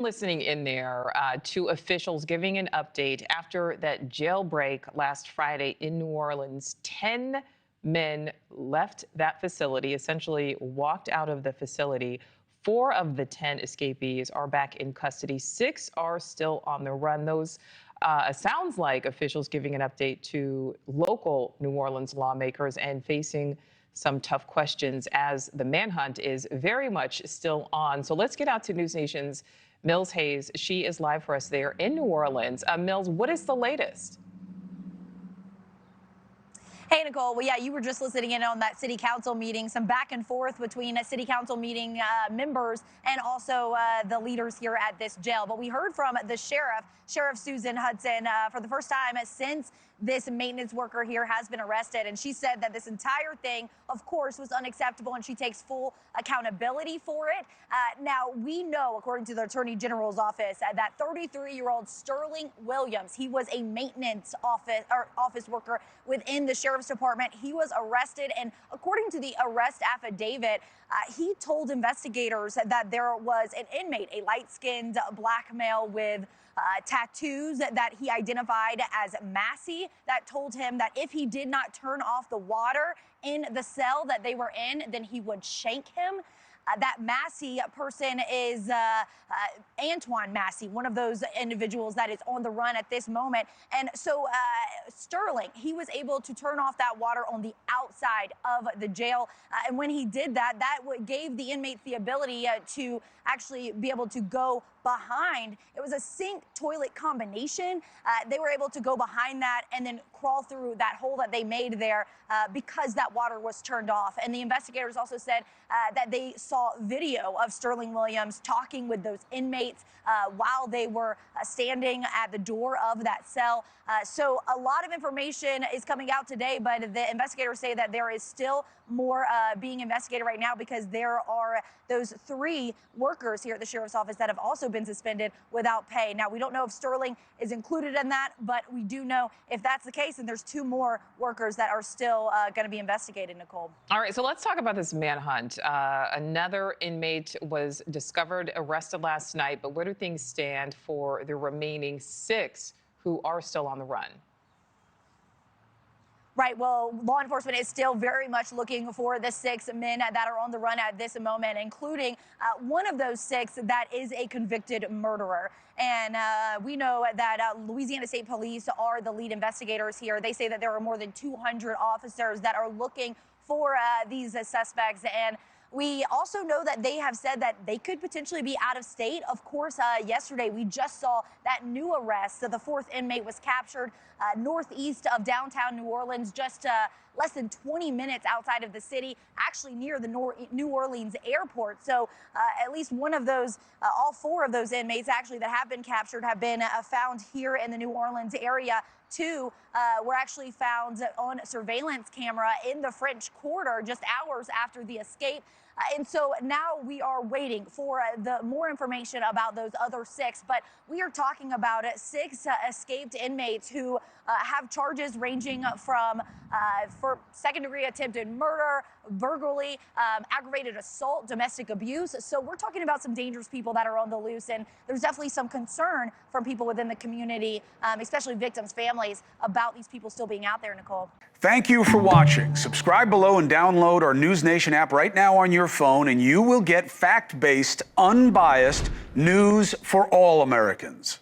Listening in there to officials giving an update after that jailbreak last Friday in New Orleans. 10 men left that facility, essentially walked out of the facility. 4 of the 10 escapees are back in custody. 6 are still on the run. Those sounds like officials giving an update to local New Orleans lawmakers and facing some tough questions as the manhunt is very much still on. So let's get out to News Nation's Mills Hayes. She is live for us there in New Orleans. Mills, what is the latest? Hey, Nicole. Well, yeah, you were just listening in on that city council meeting, some back and forth between city council meeting members and also the leaders here at this jail. But we heard from the Sheriff Susan Hudson, for the first time since this maintenance worker here has been arrested. And she said that this entire thing, of course, was unacceptable, and she takes full accountability for it. Now, we know, according to the Attorney General's office, that 33-year-old Sterling Williams, he was a maintenance office worker within the Sheriff's Department. He was arrested, and according to the arrest affidavit, he told investigators that there was an inmate, a light-skinned black male with tattoos that he identified as Massey, that told him that if he did not turn off the water in the cell that they were in, then he would shank him. That Massey person is Antoine Massey, one of those individuals that is on the run at this moment. And so Sterling, he was able to turn off that water on the outside of the jail. And when he did that, gave the inmates the ability to actually be able to go behind. It was a sink toilet combination. They were able to go behind that and then crawl through that hole that they made there because that water was turned off. And the investigators also said that they saw video of Sterling Williams talking with those inmates while they were standing at the door of that cell. So a lot of information is coming out today, but the investigators say that there is still more being investigated right now because there are those 3 workers here at the Sheriff's Office that have also been suspended without pay. Now, we don't know if Sterling is included in that, but we do know if that's the case, and there's 2 more workers that are still going to be investigated, Nicole. All right, so let's talk about this manhunt. Another inmate was discovered, arrested last night, but where do things stand for the remaining 6 who are still on the run? Right. Well, law enforcement is still very much looking for the 6 men that are on the run at this moment, including one of those 6 that is a convicted murderer. And we know that Louisiana State Police are the lead investigators here. They say that there are more than 200 officers that are looking for these suspects. And we also know that they have said that they could potentially be out of state. Of course, yesterday we just saw that new arrest. So the 4th inmate was captured northeast of downtown New Orleans, just less than 20 minutes outside of the city, actually near the New Orleans airport. So at least one of those, all 4 of those inmates actually that have been captured have been found here in the New Orleans area. 2 were actually found on surveillance camera in the French Quarter just hours after the escape. And so now we are waiting for the more information about those other 6. But we are talking about 6 escaped inmates who have charges ranging from for second-degree attempted murder, burglary, aggravated assault, domestic abuse. So we're talking about some dangerous people that are on the loose, and there's definitely some concern from people within the community, especially victims' families, about these people still being out there, Nicole. Thank you for watching. Subscribe below and download our News Nation app right now on your phone, and you will get fact-based, unbiased news for all Americans.